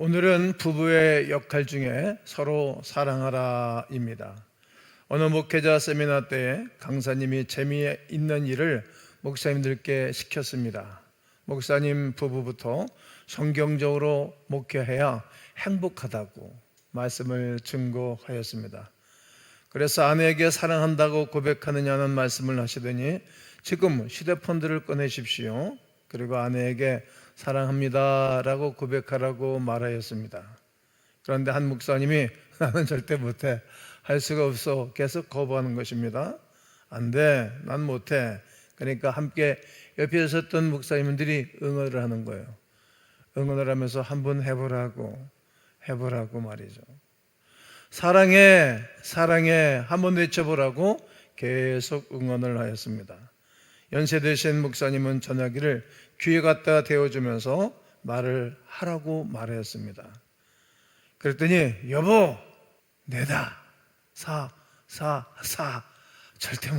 오늘은 부부의 역할 중에 서로 사랑하라입니다. 어느 목회자 세미나 때에 강사님이 재미있는 일을 목사님들께 시켰습니다. 목사님 부부부터 성경적으로 목회해야 행복하다고 말씀을 증거하였습니다. 그래서 아내에게 사랑한다고 고백하느냐는 말씀을 하시더니 지금 휴대폰들을 꺼내십시오. 그리고 아내에게 사랑합니다 라고 고백하라고 말하였습니다. 그런데 한 목사님이 나는 절대 못해, 할 수가 없어, 계속 거부하는 것입니다. 안 돼, 난 못해. 그러니까 함께 옆에 있었던 목사님들이 응원을 하는 거예요. 응원을 하면서 한번 해보라고 말이죠. 사랑해, 사랑해 한번 외쳐보라고 계속 응원을 하였습니다. 연세 드신 목사님은 저녁을 귀에 갖다 대어주면서 말을 하라고 말하였습니다. 그랬더니 여보, 내다, 사, 절대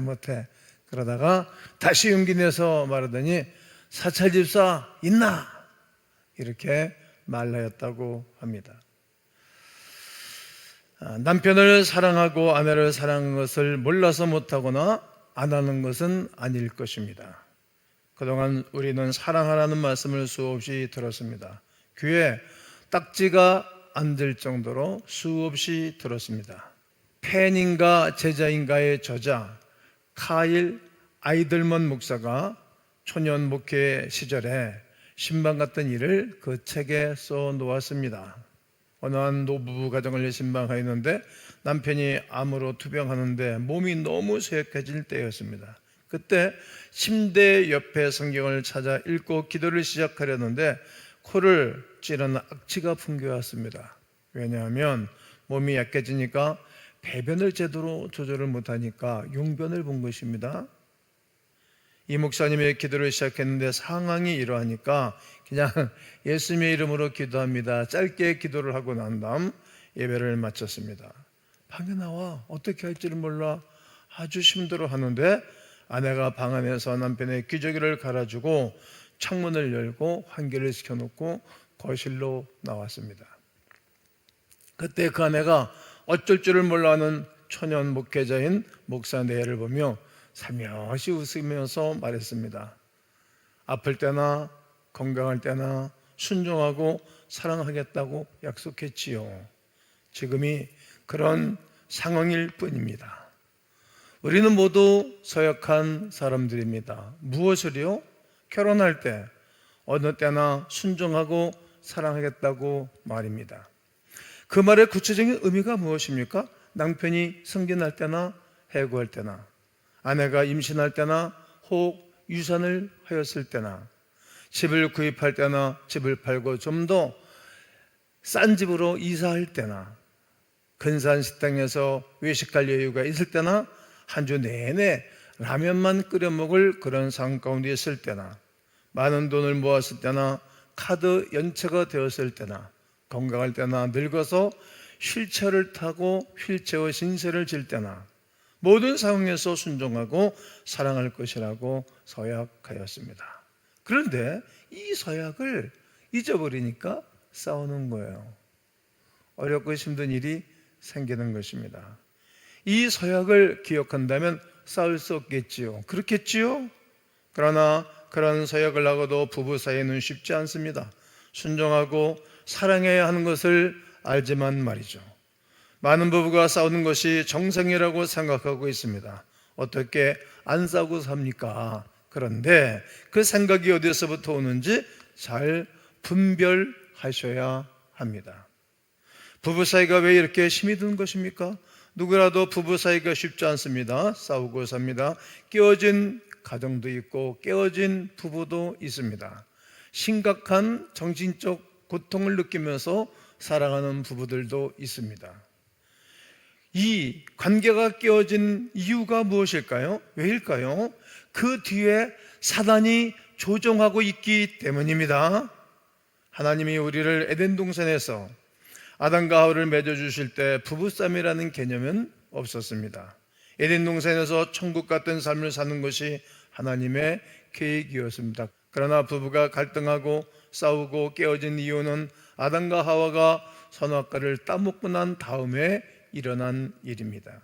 못해. 그러다가 다시 용기 내서 말하더니 사찰집사 있나? 이렇게 말하였다고 합니다. 남편을 사랑하고 아내를 사랑하는 것을 몰라서 못하거나 안 하는 것은 아닐 것입니다. 그동안 우리는 사랑하라는 말씀을 수없이 들었습니다. 귀에 딱지가 안 들 정도로 수없이 들었습니다. 팬인가 제자인가의 저자 카일 아이들먼 목사가 초년 목회 시절에 신방 같은 일을 그 책에 써 놓았습니다. 어느 한 노부부 가정을 신방하였는데 남편이 암으로 투병하는데 몸이 너무 쇠약해질 때였습니다. 그때 침대 옆에 성경을 찾아 읽고 기도를 시작하려는데 코를 찌르는 악취가 풍겨왔습니다. 왜냐하면 몸이 약해지니까 배변을 제대로 조절을 못하니까 용변을 본 것입니다. 이 목사님의 기도를 시작했는데 상황이 이러하니까 그냥 예수님의 이름으로 기도합니다. 짧게 기도를 하고 난 다음 예배를 마쳤습니다. 방에 나와 어떻게 할지를 몰라 아주 힘들어 하는데 아내가 방 안에서 남편의 기저귀를 갈아주고 창문을 열고 환기를 시켜놓고 거실로 나왔습니다. 그때 그 아내가 어쩔 줄을 몰라 하는 초년 목회자인 목사 내를 보며 살며시 웃으면서 말했습니다. 아플 때나 건강할 때나 순종하고 사랑하겠다고 약속했지요. 지금이 그런 상황일 뿐입니다. 우리는 모두 서약한 사람들입니다. 무엇을요? 결혼할 때 어느 때나 순종하고 사랑하겠다고 말입니다. 그 말의 구체적인 의미가 무엇입니까? 남편이 승진할 때나 해고할 때나, 아내가 임신할 때나 혹 유산을 하였을 때나, 집을 구입할 때나 집을 팔고 좀 더 싼 집으로 이사할 때나, 근사한 식당에서 외식할 여유가 있을 때나, 한 주 내내 라면만 끓여 먹을 그런 상황 가운데 있을 때나, 많은 돈을 모았을 때나, 카드 연체가 되었을 때나, 건강할 때나, 늙어서 휠체어를 타고 휠체어 신세를 질 때나, 모든 상황에서 순종하고 사랑할 것이라고 서약하였습니다. 그런데 이 서약을 잊어버리니까 싸우는 거예요. 어렵고 힘든 일이 생기는 것입니다. 이 서약을 기억한다면 싸울 수 없겠지요. 그렇겠지요? 그러나 그런 서약을 하고도 부부 사이에는 쉽지 않습니다. 순종하고 사랑해야 하는 것을 알지만 말이죠. 많은 부부가 싸우는 것이 정상이라고 생각하고 있습니다. 어떻게 안 싸우고 삽니까? 그런데 그 생각이 어디서부터 오는지 잘 분별하셔야 합니다. 부부 사이가 왜 이렇게 힘이 드는 것입니까? 누구라도 부부 사이가 쉽지 않습니다. 싸우고 삽니다. 깨어진 가정도 있고 깨어진 부부도 있습니다. 심각한 정신적 고통을 느끼면서 살아가는 부부들도 있습니다. 이 관계가 깨어진 이유가 무엇일까요? 왜일까요? 그 뒤에 사단이 조종하고 있기 때문입니다. 하나님이 우리를 에덴 동산에서 아담과 하와를 맺어주실 때 부부싸움이라는 개념은 없었습니다. 에덴 동산에서 천국 같은 삶을 사는 것이 하나님의 계획이었습니다. 그러나 부부가 갈등하고 싸우고 깨어진 이유는 아담과 하와가 선악과를 따먹고 난 다음에 일어난 일입니다.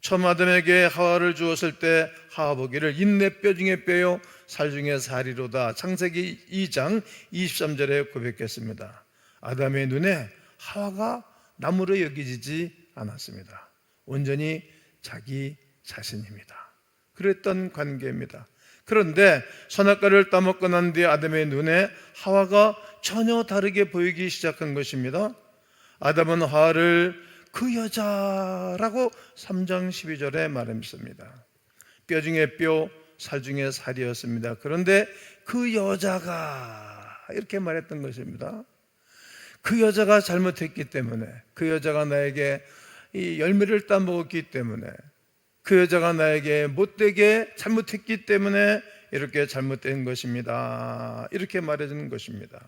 처음 아담에게 하와를 주었을 때 하와 보기를 인내 뼈 중에 뼈요 살 중에 살이로다. 창세기 2장 23절에 고백했습니다. 아담의 눈에 하와가 나무로 여기지지 않았습니다. 온전히 자기 자신입니다. 그랬던 관계입니다. 그런데 선악과를 따먹고 난 뒤에 아담의 눈에 하와가 전혀 다르게 보이기 시작한 것입니다. 아담은 하와를 그 여자라고 3장 12절에 말했습니다. 뼈 중에 뼈, 살 중에 살이었습니다. 그런데 그 여자가 이렇게 말했던 것입니다. 그 여자가 잘못했기 때문에, 그 여자가 나에게 이 열매를 따먹었기 때문에, 그 여자가 나에게 못되게 잘못했기 때문에 이렇게 잘못된 것입니다. 이렇게 말해주는 것입니다.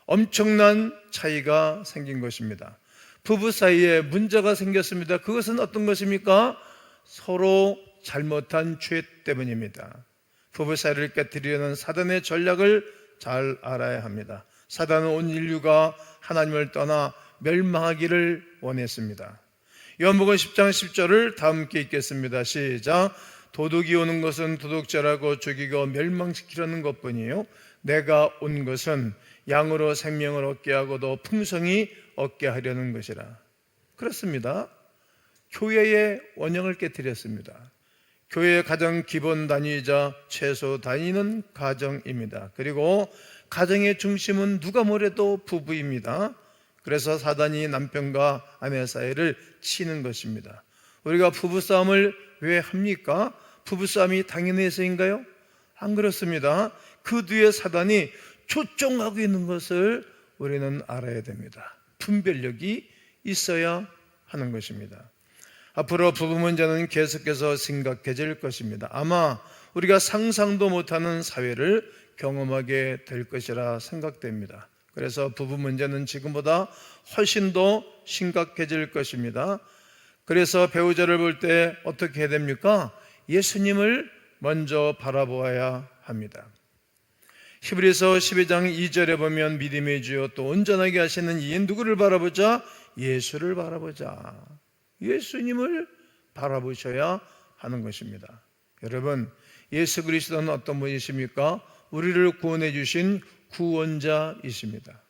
엄청난 차이가 생긴 것입니다. 부부 사이에 문제가 생겼습니다. 그것은 어떤 것입니까? 서로 잘못한 죄 때문입니다. 부부 사이를 깨뜨리려는 사단의 전략을 잘 알아야 합니다. 사단은 온 인류가 하나님을 떠나 멸망하기를 원했습니다. 요한복음 10장 10절을 다 함께 읽겠습니다. 시작. 도둑이 오는 것은 도둑질하고 죽이고 멸망시키려는 것뿐이요 내가 온 것은 양으로 생명을 얻게 하고도 풍성히 얻게 하려는 것이라. 그렇습니다. 교회의 원형을 깨뜨렸습니다. 교회의 가장 기본 단위이자 최소 단위는 가정입니다. 그리고 가정의 중심은 누가 뭐래도 부부입니다. 그래서 사단이 남편과 아내 사이를 치는 것입니다. 우리가 부부싸움을 왜 합니까? 부부싸움이 당연해서인가요? 안 그렇습니다. 그 뒤에 사단이 초종하고 있는 것을 우리는 알아야 됩니다. 분별력이 있어야 하는 것입니다. 앞으로 부부 문제는 계속해서 심각해질 것입니다. 아마 우리가 상상도 못하는 사회를 경험하게 될 것이라 생각됩니다. 그래서 부부 문제는 지금보다 훨씬 더 심각해질 것입니다. 그래서 배우자를 볼 때 어떻게 해야 됩니까? 예수님을 먼저 바라보아야 합니다. 히브리서 12장 2절에 보면 믿음의 주요 또 온전하게 하시는 이인 누구를 바라보자? 예수를 바라보자. 예수님을 바라보셔야 하는 것입니다. 여러분, 예수 그리스도는 어떤 분이십니까? 우리를 구원해 주신 구원자이십니다.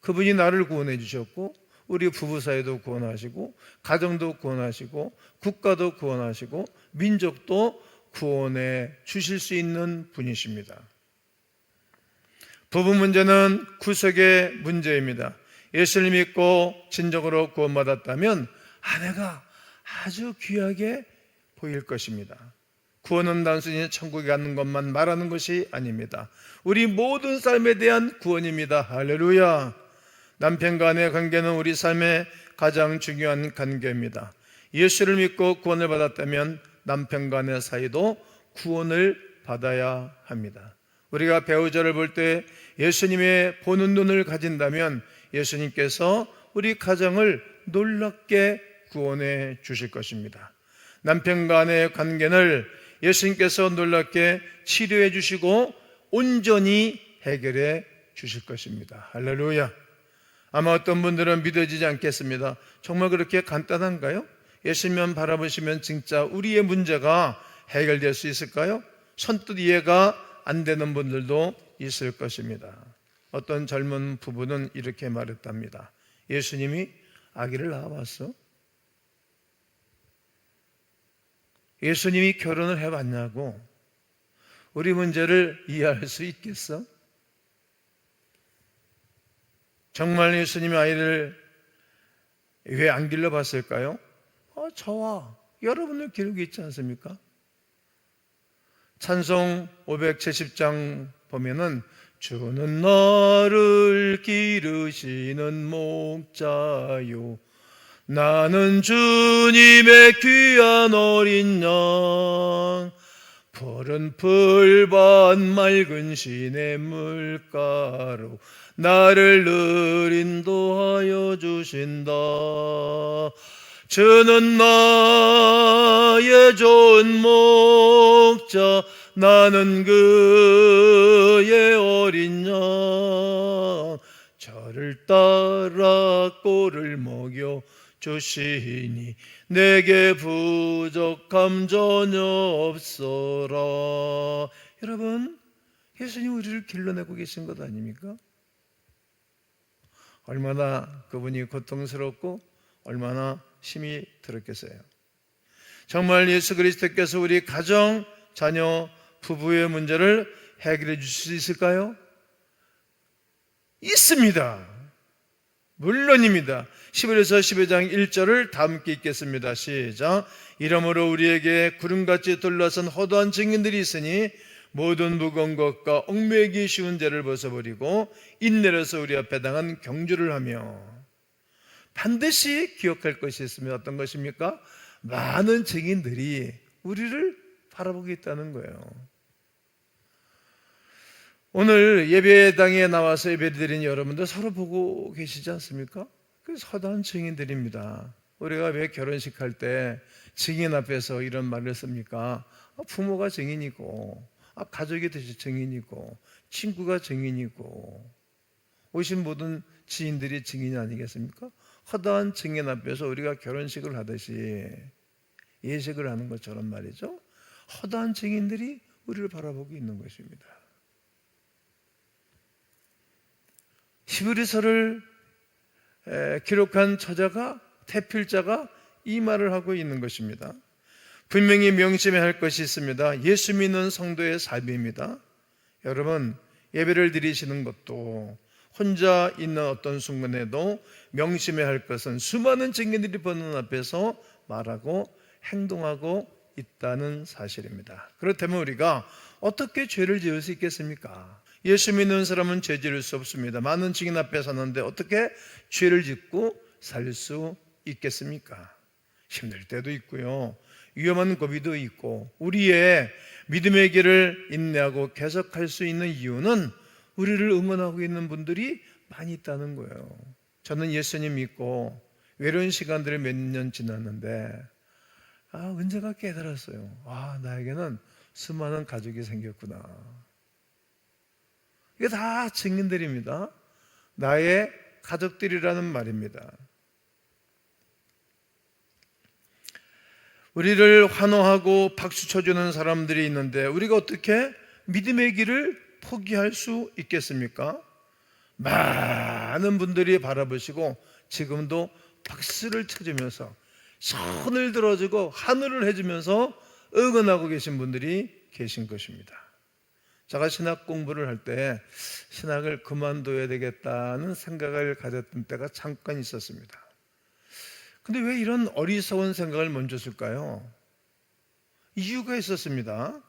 그분이 나를 구원해 주셨고 우리 부부 사이도 구원하시고 가정도 구원하시고 국가도 구원하시고 민족도 구원해 주실 수 있는 분이십니다. 부부 문제는 구속의 문제입니다. 예수를 믿고 진정으로 구원받았다면 아내가 아주 귀하게 보일 것입니다. 구원은 단순히 천국에 가는 것만 말하는 것이 아닙니다. 우리 모든 삶에 대한 구원입니다. 할렐루야. 남편과 아내의 관계는 우리 삶의 가장 중요한 관계입니다. 예수를 믿고 구원을 받았다면 남편과 아내 사이도 구원을 받아야 합니다. 우리가 배우자를 볼 때 예수님의 보는 눈을 가진다면 예수님께서 우리 가정을 놀랍게 구원해 주실 것입니다. 남편과 아내의 관계를 예수님께서 놀랍게 치료해 주시고 온전히 해결해 주실 것입니다. 할렐루야. 아마 어떤 분들은 믿어지지 않겠습니다. 정말 그렇게 간단한가요? 예수님만 바라보시면 진짜 우리의 문제가 해결될 수 있을까요? 선뜻 이해가 안 되는 분들도 있을 것입니다. 어떤 젊은 부부는 이렇게 말했답니다. 예수님이 아기를 낳아봤어? 예수님이 결혼을 해봤냐고? 우리 문제를 이해할 수 있겠어? 정말 예수님이 아이를 왜 안 길러봤을까요? 저와 여러분의 기록이 있지 않습니까? 찬송 570장 보면은 주는 나를 기르시는 목자요 나는 주님의 귀한 어린 양 푸른 풀밭 맑은 시냇물가로 나를 늘 인도하여 주신다. 주는 나의 좋은 목자 나는 그의 어린 양 저를 나를 따라 꼴을 먹여 주시니 내게 부족함 전혀 없어라. 여러분, 예수님 우리를 길러내고 계신 것 아닙니까? 얼마나 그분이 고통스럽고 얼마나 힘이 들었겠어요. 정말 예수 그리스도께서 우리 가정, 자녀, 부부의 문제를 해결해 주실 수 있을까요? 있습니다. 물론입니다. 11에서 12장 1절을 다 함께 읽겠습니다. 시작. 이러므로 우리에게 구름같이 둘러싼 허다한 증인들이 있으니 모든 무거운 것과 얽매이기 쉬운 죄를 벗어버리고 인내로서 우리 앞에 당한 경주를 하며 반드시 기억할 것이 있으면 어떤 것입니까? 많은 증인들이 우리를 바라보고 있다는 거예요. 오늘 예배당에 나와서 예배드린 여러분들 서로 보고 계시지 않습니까? 그 허다한 증인들입니다. 우리가 왜 결혼식 할 때 증인 앞에서 이런 말을 씁니까? 부모가 증인이고 가족이 증인이고 친구가 증인이고 오신 모든 지인들이 증인이 아니겠습니까? 허다한 증인 앞에서 우리가 결혼식을 하듯이 예식을 하는 것처럼 말이죠. 허다한 증인들이 우리를 바라보고 있는 것입니다. 히브리서를 기록한 저자가 태필자가 이 말을 하고 있는 것입니다. 분명히 명심해야 할 것이 있습니다. 예수 믿는 성도의 삶입니다. 여러분, 예배를 드리시는 것도 혼자 있는 어떤 순간에도 명심해야 할 것은 수많은 증인들이 보는 앞에서 말하고 행동하고 있다는 사실입니다. 그렇다면 우리가 어떻게 죄를 지을 수 있겠습니까? 예수 믿는 사람은 죄 지을 수 없습니다. 많은 증인 앞에 서는데 어떻게 죄를 짓고 살 수 있겠습니까? 힘들 때도 있고요, 위험한 고비도 있고, 우리의 믿음의 길을 인내하고 계속할 수 있는 이유는 우리를 응원하고 있는 분들이 많이 있다는 거예요. 저는 예수님 믿고 외로운 시간들을 몇 년 지났는데 언제가 깨달았어요. 나에게는 수많은 가족이 생겼구나. 이게 다 증인들입니다. 나의 가족들이라는 말입니다. 우리를 환호하고 박수 쳐주는 사람들이 있는데 우리가 어떻게 믿음의 길을 포기할 수 있겠습니까? 많은 분들이 바라보시고 지금도 박수를 쳐주면서 손을 들어주고 하늘을 해주면서 응원하고 계신 분들이 계신 것입니다. 제가 신학 공부를 할 때 신학을 그만둬야 되겠다는 생각을 가졌던 때가 잠깐 있었습니다. 근데 왜 이런 어리석은 생각을 먼저 했을까요? 이유가 있었습니다.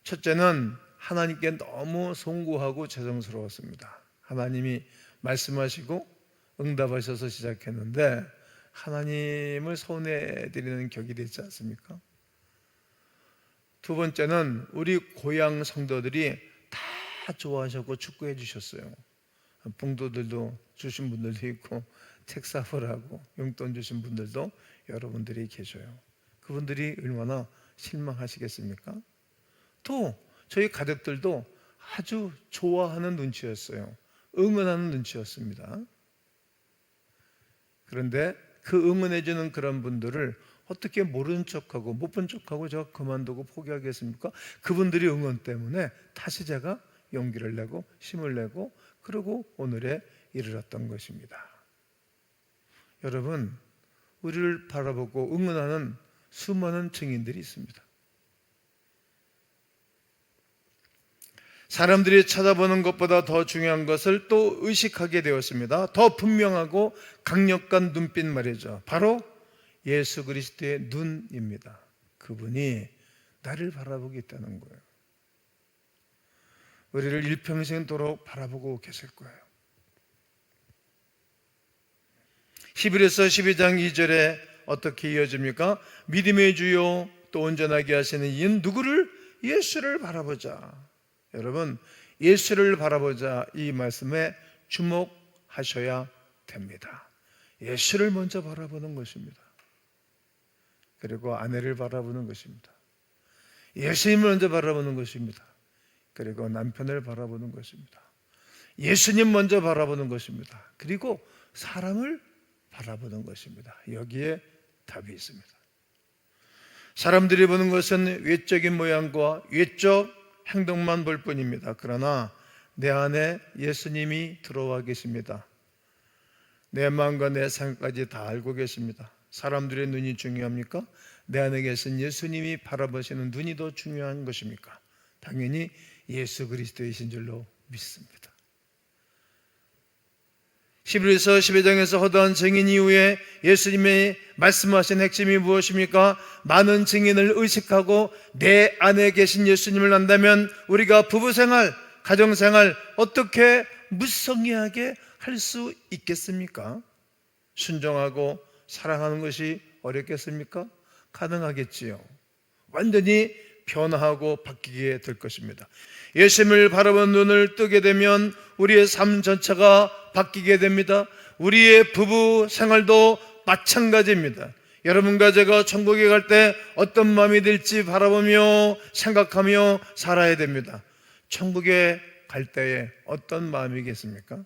첫째는 하나님께 너무 송구하고 죄송스러웠습니다. 하나님이 말씀하시고 응답하셔서 시작했는데 하나님을 서운해드리는 격이 되지 않습니까? 두 번째는 우리 고향 성도들이 다 좋아하셨고 축구해 주셨어요. 봉도들도 주신 분들도 있고 책 사보라고 용돈 주신 분들도 여러분들이 계셔요. 그분들이 얼마나 실망하시겠습니까? 또 저희 가족들도 아주 좋아하는 눈치였어요. 응원하는 눈치였습니다. 그런데 그 응원해주는 그런 분들을 어떻게 모른 척하고 못 본 척하고 제가 그만두고 포기하겠습니까? 그분들이 응원 때문에 다시 제가 용기를 내고 힘을 내고 그러고 오늘에 이르렀던 것입니다. 여러분, 우리를 바라보고 응원하는 수많은 증인들이 있습니다. 사람들이 쳐다보는 것보다 더 중요한 것을 또 의식하게 되었습니다. 더 분명하고 강력한 눈빛 말이죠. 바로 예수 그리스도의 눈입니다. 그분이 나를 바라보고 있다는 거예요. 우리를 일평생도록 바라보고 계실 거예요. 히브리서 12장 2절에 어떻게 이어집니까? 믿음의 주요 또 온전하게 하시는 이는 누구를? 예수를 바라보자. 여러분, 예수를 바라보자 이 말씀에 주목하셔야 됩니다. 예수를 먼저 바라보는 것입니다. 그리고 아내를 바라보는 것입니다. 예수님을 먼저 바라보는 것입니다. 그리고 남편을 바라보는 것입니다. 예수님 먼저 바라보는 것입니다. 그리고 사람을 바라보는 것입니다. 여기에 답이 있습니다. 사람들이 보는 것은 외적인 모양과 외적 행동만 볼 뿐입니다. 그러나 내 안에 예수님이 들어와 계십니다. 내 마음과 내 생각까지 다 알고 계십니다. 사람들의 눈이 중요합니까? 내 안에 계신 예수님이 바라보시는 눈이 더 중요한 것입니까? 당연히 예수 그리스도이신 줄로 믿습니다. 히브리서 12장에서 허다한 증인 이후에 예수님이 말씀하신 핵심이 무엇입니까? 많은 증인을 의식하고 내 안에 계신 예수님을 안다면 우리가 부부생활, 가정생활 어떻게 무성의하게 할 수 있겠습니까? 순종하고 사랑하는 것이 어렵겠습니까? 가능하겠지요. 완전히 변화하고 바뀌게 될 것입니다. 예수님을 바라본 눈을 뜨게 되면 우리의 삶 전체가 바뀌게 됩니다. 우리의 부부 생활도 마찬가지입니다. 여러분과 제가 천국에 갈 때 어떤 마음이 들지 바라보며 생각하며 살아야 됩니다. 천국에 갈 때에 어떤 마음이겠습니까?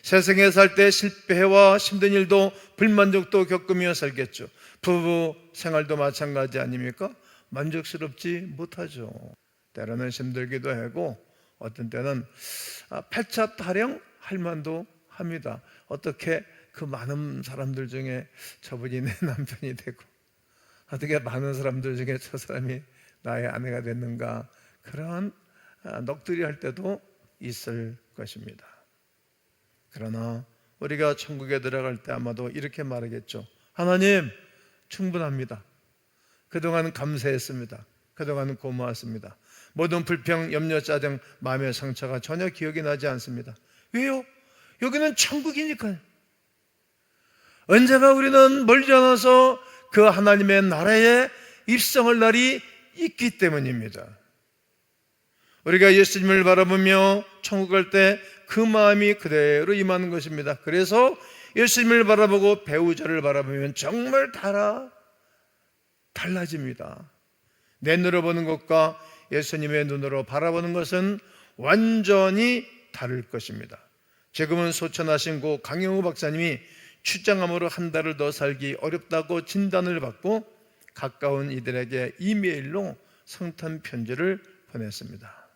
세상에 살 때 실패와 힘든 일도 불만족도 겪으며 살겠죠. 부부 생활도 마찬가지 아닙니까? 만족스럽지 못하죠. 때로는 힘들기도 하고 어떤 때는 팔자 타령 할 만도 합니다. 어떻게 그 많은 사람들 중에 저분이 내 남편이 되고 어떻게 많은 사람들 중에 저 사람이 나의 아내가 됐는가, 그러한 넋두리 할 때도 있을 것입니다. 그러나 우리가 천국에 들어갈 때 아마도 이렇게 말하겠죠. 하나님, 충분합니다. 그동안 감사했습니다. 그동안 고마웠습니다. 모든 불평, 염려, 짜증, 마음의 상처가 전혀 기억이 나지 않습니다. 왜요? 여기는 천국이니까요. 언제가 우리는 멀지 않아서 그 하나님의 나라에 입성할 날이 있기 때문입니다. 우리가 예수님을 바라보며 천국 갈 때 그 마음이 그대로 임하는 것입니다. 그래서 예수님을 바라보고 배우자를 바라보면 정말 달라집니다. 내 눈으로 보는 것과 예수님의 눈으로 바라보는 것은 완전히 다를 것입니다. 지금은 소천하신 고 강영우 박사님이 출장암으로 한 달을 더 살기 어렵다고 진단을 받고 가까운 이들에게 이메일로 성탄 편지를 보냈습니다.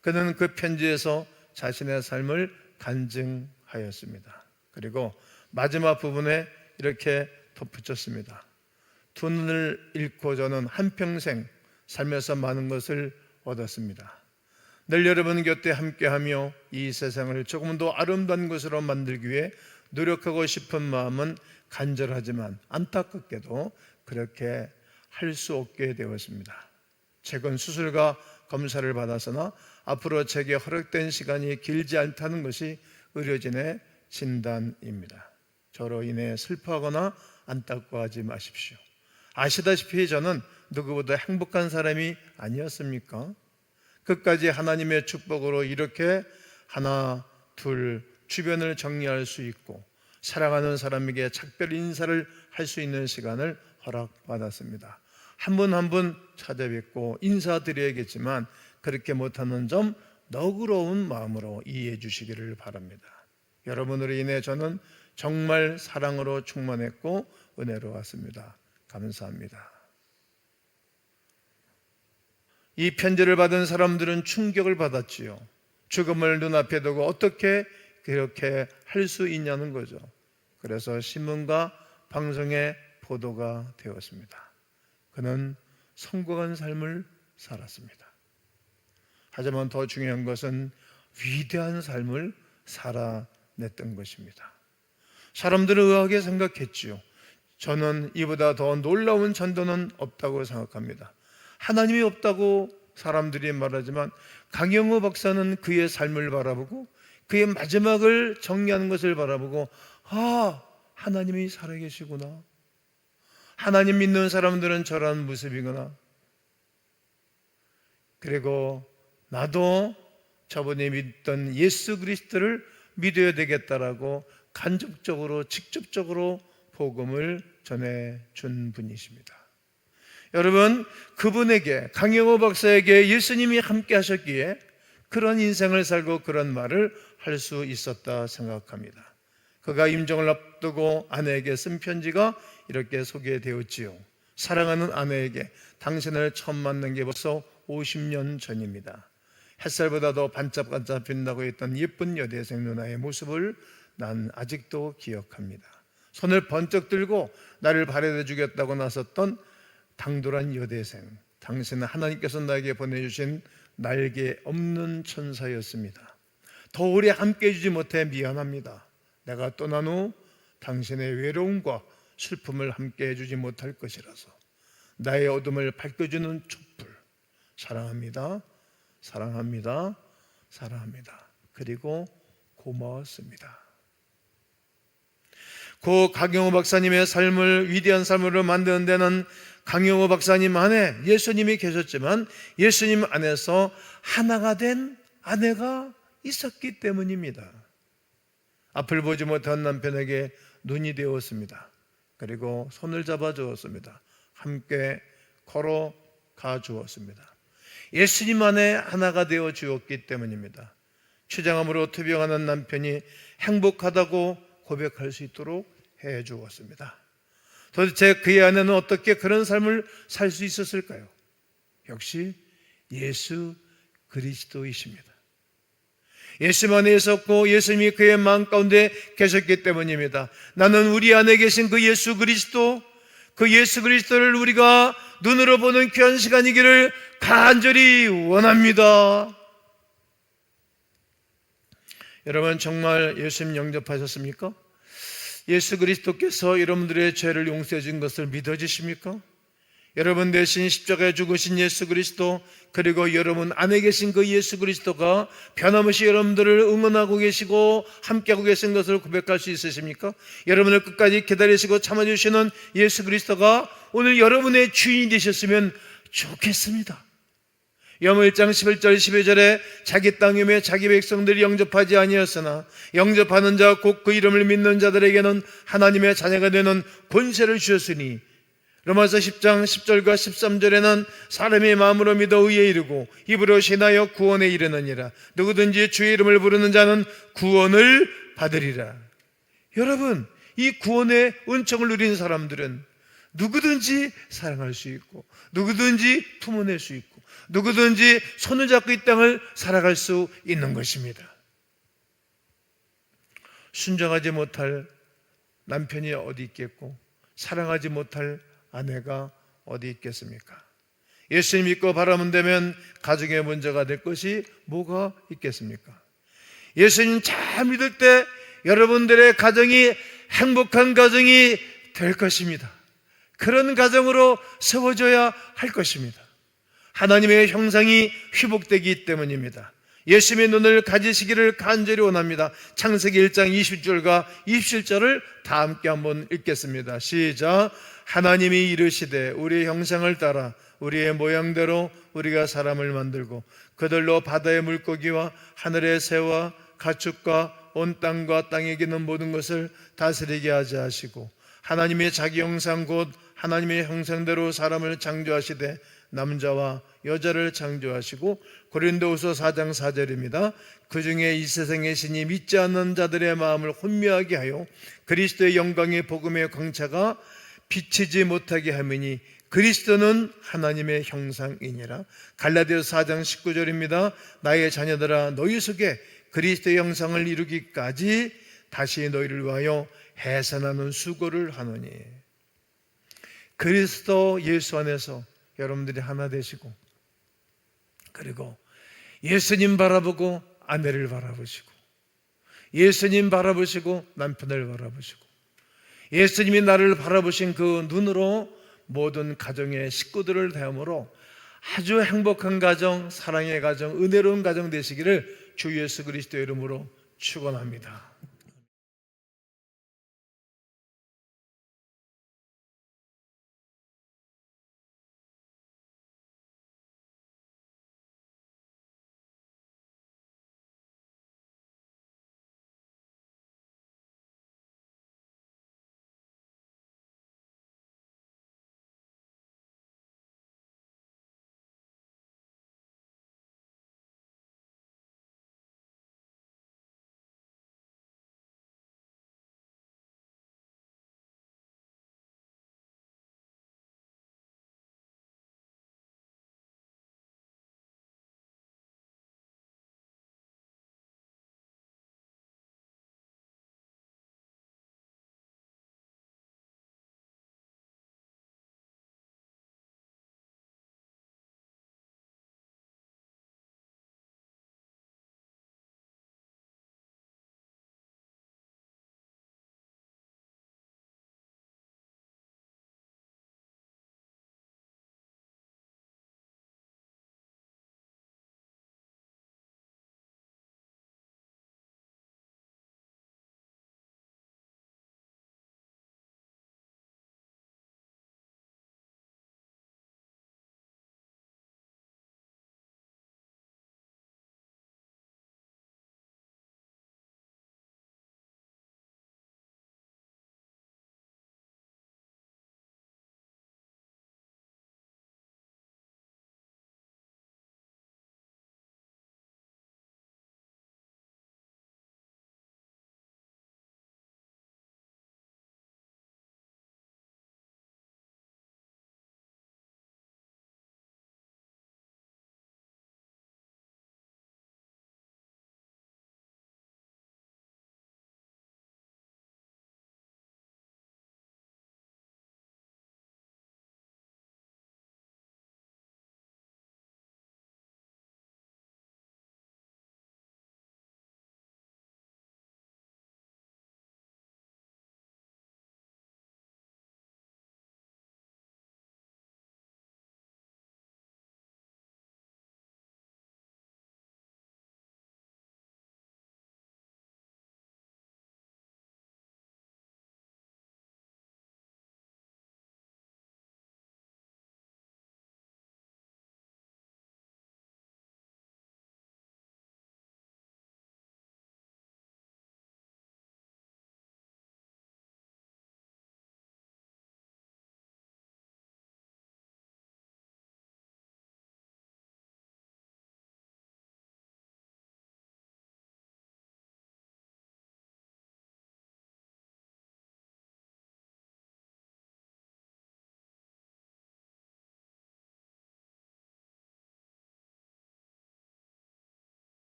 그는 그 편지에서 자신의 삶을 간증하였습니다. 그리고 마지막 부분에 이렇게 덧붙였습니다. 두 눈을 잃고 저는 한평생 살면서 많은 것을 얻었습니다. 늘 여러분 곁에 함께하며 이 세상을 조금 더 아름다운 곳으로 만들기 위해 노력하고 싶은 마음은 간절하지만 안타깝게도 그렇게 할 수 없게 되었습니다. 최근 수술과 검사를 받았으나 앞으로 제게 허락된 시간이 길지 않다는 것이 의료진의 진단입니다. 저로 인해 슬퍼하거나 안타까워하지 마십시오. 아시다시피 저는 누구보다 행복한 사람이 아니었습니까? 끝까지 하나님의 축복으로 이렇게 하나, 둘 주변을 정리할 수 있고 사랑하는 사람에게 작별 인사를 할 수 있는 시간을 허락받았습니다. 한 분 한 분 찾아뵙고 인사드려야겠지만 그렇게 못하는 점 너그러운 마음으로 이해해 주시기를 바랍니다. 여러분으로 인해 저는 정말 사랑으로 충만했고 은혜로웠습니다. 감사합니다. 이 편지를 받은 사람들은 충격을 받았지요. 죽음을 눈앞에 두고 어떻게 그렇게 할 수 있냐는 거죠. 그래서 신문과 방송에 보도가 되었습니다. 그는 성공한 삶을 살았습니다. 하지만 더 중요한 것은 위대한 삶을 살아냈던 것입니다. 사람들은 의아하게 생각했지요. 저는 이보다 더 놀라운 전도는 없다고 생각합니다. 하나님이 없다고 사람들이 말하지만 강영우 박사는 그의 삶을 바라보고 그의 마지막을 정리하는 것을 바라보고 하나님이 살아계시구나. 하나님 믿는 사람들은 저런 모습이구나. 그리고 나도 저번에 믿던 예수 그리스도를 믿어야 되겠다라고 간접적으로 직접적으로 복음을 전해준 분이십니다. 여러분, 그분에게 강영호 박사에게 예수님이 함께 하셨기에 그런 인생을 살고 그런 말을 할 수 있었다 생각합니다. 그가 임종을 앞두고 아내에게 쓴 편지가 이렇게 소개되었지요. 사랑하는 아내에게, 당신을 처음 만난 게 벌써 50년 전입니다. 햇살보다도 반짝반짝 빛나고 있던 예쁜 여대생 누나의 모습을 난 아직도 기억합니다. 손을 번쩍 들고 나를 바래다 주겠다고 나섰던 당돌한 여대생, 당신은 하나님께서 나에게 보내주신 날개 없는 천사였습니다. 더 오래 함께 해주지 못해 미안합니다. 내가 떠난 후 당신의 외로움과 슬픔을 함께 해주지 못할 것이라서 나의 어둠을 밝혀주는 촛불, 사랑합니다, 사랑합니다, 사랑합니다. 그리고 고마웠습니다. 고 강영호 박사님의 삶을 위대한 삶으로 만드는 데는 강영호 박사님 안에 예수님이 계셨지만 예수님 안에서 하나가 된 아내가 있었기 때문입니다. 앞을 보지 못한 남편에게 눈이 되었습니다. 그리고 손을 잡아 주었습니다. 함께 걸어가 주었습니다. 예수님 안에 하나가 되어 주었기 때문입니다. 추장함으로 투병하는 남편이 행복하다고 고백할 수 있도록 해 주었습니다. 도대체 그의 아내는 어떻게 그런 삶을 살 수 있었을까요? 역시 예수 그리스도이십니다. 예수 안에 있었고 예수님이 그의 마음 가운데 계셨기 때문입니다. 나는 우리 안에 계신 그 예수 그리스도를 우리가 눈으로 보는 귀한 시간이기를 간절히 원합니다. 여러분, 정말 예수님 영접하셨습니까? 예수 그리스도께서 여러분들의 죄를 용서해 준 것을 믿어지십니까? 여러분 대신 십자가에 죽으신 예수 그리스도, 그리고 여러분 안에 계신 그 예수 그리스도가 변함없이 여러분들을 응원하고 계시고 함께하고 계신 것을 고백할 수 있으십니까? 여러분을 끝까지 기다리시고 참아주시는 예수 그리스도가 오늘 여러분의 주인이 되셨으면 좋겠습니다. 요한복음 1장 11절 12절에 자기 땅 위에 자기 백성들이 영접하지 아니하였으나 영접하는 자 곧 그 이름을 믿는 자들에게는 하나님의 자녀가 되는 권세를 주셨으니, 로마서 10장 10절과 13절에는 사람의 마음으로 믿어 의에 이르고 입으로 신하여 구원에 이르느니라. 누구든지 주의 이름을 부르는 자는 구원을 받으리라. 여러분, 이 구원의 은총을 누린 사람들은 누구든지 사랑할 수 있고 누구든지 품어낼 수 있고 누구든지 손을 잡고 이 땅을 살아갈 수 있는 것입니다. 순종하지 못할 남편이 어디 있겠고 사랑하지 못할 아내가 어디 있겠습니까? 예수님 믿고 바라면 되면 가정의 문제가 될 것이 뭐가 있겠습니까? 예수님 잘 믿을 때 여러분들의 가정이 행복한 가정이 될 것입니다. 그런 가정으로 세워져야 할 것입니다. 하나님의 형상이 회복되기 때문입니다. 예수님의 눈을 가지시기를 간절히 원합니다. 창세기 1장 20절과 27절을 다 함께 한번 읽겠습니다. 시작. 하나님이 이르시되 우리의 형상을 따라 우리의 모양대로 우리가 사람을 만들고 그들로 바다의 물고기와 하늘의 새와 가축과 온 땅과 땅에 기는 모든 것을 다스리게 하자 하시고, 하나님의 자기 형상 곧 하나님의 형상대로 사람을 창조하시되 남자와 여자를 창조하시고, 고린도후서 4장 4절입니다. 그 중에 이 세상의 신이 믿지 않는 자들의 마음을 혼미하게 하여 그리스도의 영광의 복음의 광채가 비치지 못하게 하미니 그리스도는 하나님의 형상이니라. 갈라디아서 4장 19절입니다. 나의 자녀들아, 너희 속에 그리스도의 형상을 이루기까지 다시 너희를 위하여 해산하는 수고를 하노니. 그리스도 예수 안에서 여러분들이 하나 되시고, 그리고 예수님 바라보고 아내를 바라보시고, 예수님 바라보시고 남편을 바라보시고, 예수님이 나를 바라보신 그 눈으로 모든 가정의 식구들을 대함으로 아주 행복한 가정, 사랑의 가정, 은혜로운 가정 되시기를 주 예수 그리스도의 이름으로 축원합니다.